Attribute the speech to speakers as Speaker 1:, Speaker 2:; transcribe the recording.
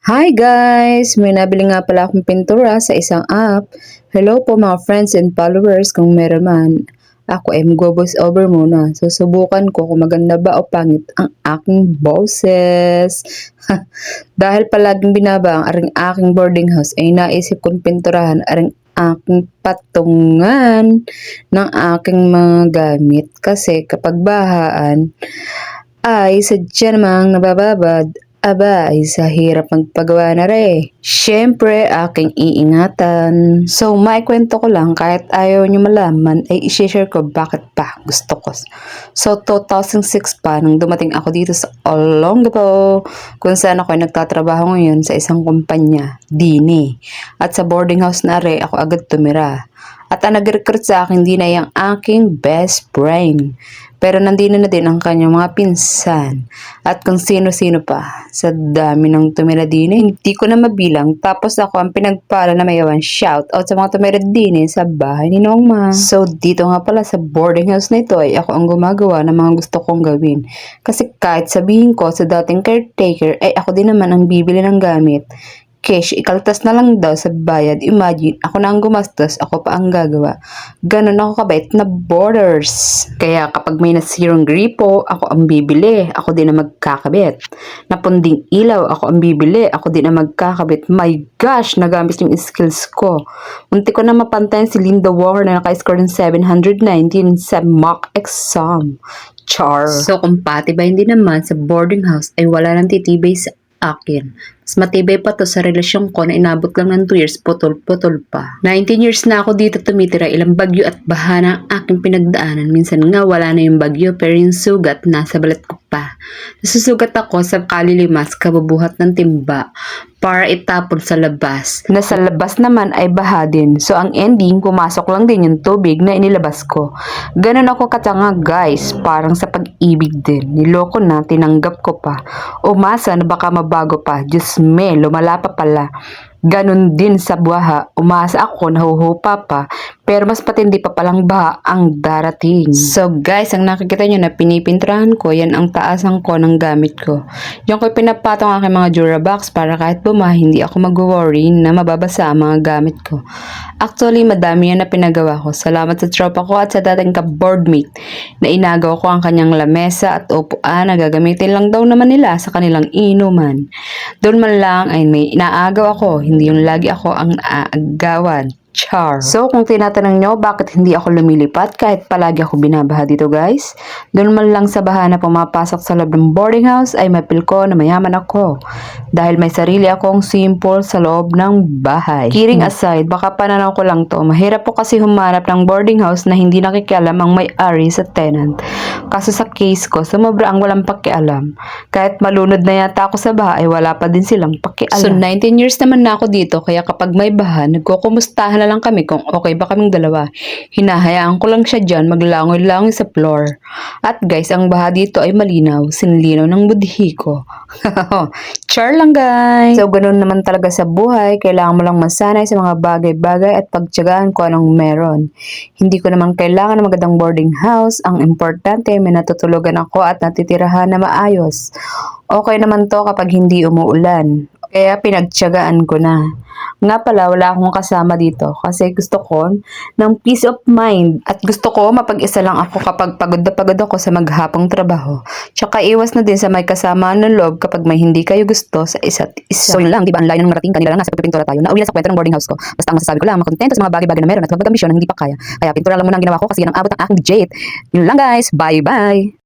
Speaker 1: Hi guys! May nabili nga pala akong pintura sa isang app. Hello po mga friends and followers kung meron man. Ako ay mag-voice over muna. Susubukan ko kung maganda ba o pangit ang aking boses. Dahil palaging binaba ang aring aking boarding house ay naisip kong pinturahan aring aking patungan ng aking mga gamit. Kasi kapag bahaan ay sadya namang nabababad. Aba, ay sa hirap magpagawa na rin. Siyempre, aking iingatan. So, maikwento ko lang kahit ayaw nyo malaman ay i-share ko bakit pa gusto ko. So, 2006 pa nung dumating ako dito sa Olongapo kung saan ako ay nagtatrabaho ngayon sa isang kumpanya, Dini. At sa boarding house na rin ako agad tumira. At ang nag-recruit sa akin din ay ang aking best friend. Pero nandito na din ang kanyang mga pinsan. At kung sino-sino pa. Sa dami ng tumira din, hindi ko na mabilang. Tapos ako ang pinagpala na mayawan. Shout out sa mga tumira din sa bahay ni Nongma. So dito nga pala sa boarding house na ito ay ako ang gumagawa ng mga gusto kong gawin. Kasi kahit sabihin ko sa dating caretaker ay ako din naman ang bibili ng gamit. Cash, ikaltas na lang daw sa bayad. Imagine, ako na ang gumastos, ako pa ang gagawa. Ganon ako kabait na borders. Kaya kapag may nasirong gripo, ako ang bibili. Ako din ang magkakabit. Napunding ilaw, ako ang bibili. Ako din ang magkakabit. My gosh, nagamit yung skills ko. Munti ko na mapantayan si Linda Walker na naka-score ng 719 sa mock exam. Char. So, compatible hindi naman sa boarding house ay wala nang titibay sa akin. Mas matibay pa to sa relasyon ko na inabot lang ng 2 years, putol-putol pa. 19 years na ako dito tumitira, ilang bagyo at baha na ang aking pinagdaanan. Minsan nga wala na yung bagyo pero yung sugat nasa balat ko pa. Nasusugat ako sa kalilimas, kabubuhat ng timba para itapon sa labas. Nasa labas naman ay baha din. So ang ending, pumasok lang din yung tubig na inilabas ko. Ganun ako katanga guys, parang sa pag-ibig din. Niloko na, tinanggap ko pa. Umasa na baka mabago pa. Diyos me, lumala pa pala. Ganon din sa buha, umasa ako, nahuhupa pa, pero mas patindi pa palang baha ang darating. So guys, ang nakikita nyo na pinipinturahan ko, yan ang taasan ko ng gamit ko. Yung ko pinapatong aking mga Durabox para kahit bumaha, hindi ako mag-worry na mababasa ang mga gamit ko. Actually, madami yan na pinagawa ko. Salamat sa tropa ko at sa dating ka-boardmate na inagaw ko ang kanyang lamesa at upuan na gagamitin lang daw naman nila sa kanilang inuman. Doon man lang ay may inaagaw ako, hindi yung lagi ako ang aagawan. Char. So, kung tinatanong nyo bakit hindi ako lumilipat kahit palagi ako binabaha dito guys, doon man lang sa baha na pumapasok sa loob ng boarding house ay mapil ko na mayaman ako. Dahil may sarili akong simple sa loob ng bahay. Kidding aside, baka pananaw ko lang to. Mahirap po kasi humanap ng boarding house na hindi nakikialam ang may-ari sa tenant. Kaso sa case ko, sumobra ang walang pakialam. Kahit malunod na yata ako sa baha ay wala pa din silang pakialam. So 19 years naman na ako dito kaya kapag may baha, nagkukumustahan na lang kami kung okay ba kaming dalawa. Hinahayaan ko lang siya dyan maglangoy-langoy sa floor. At guys, ang baha dito ay malinaw, sinlinaw ng budhi ko. Char lang guys! So ganun naman talaga sa buhay, kailangan mo lang masanay sa mga bagay-bagay at pagtiyagaan ko anong meron. Hindi ko naman kailangan ng magandang boarding house, ang importante may natutulugan ako at natitirahan na maayos. Okay naman to kapag hindi umuulan. Kaya pinagtiyagaan ko na. Nga pala, wala akong kasama dito kasi gusto ko ng peace of mind at gusto ko mapag-isa lang ako kapag pagod na pagod ako sa maghapong trabaho. Tsaka iwas na din sa may kasama ng loob kapag may hindi kayo gusto sa isa't isa. So yun lang, di ba? Ang layo ng marating kanila lang nasa pagpipintura tayo. Nauwi lang sa kwento ng boarding house ko. Basta ang masasabi ko lang, makontento sa mga bagay-bagay na meron at magpag-ambisyon na hindi pa kaya. Kaya pintura lang muna ang ginawa ko kasi yan ang abot ng aking jet. Yun lang guys, bye-bye!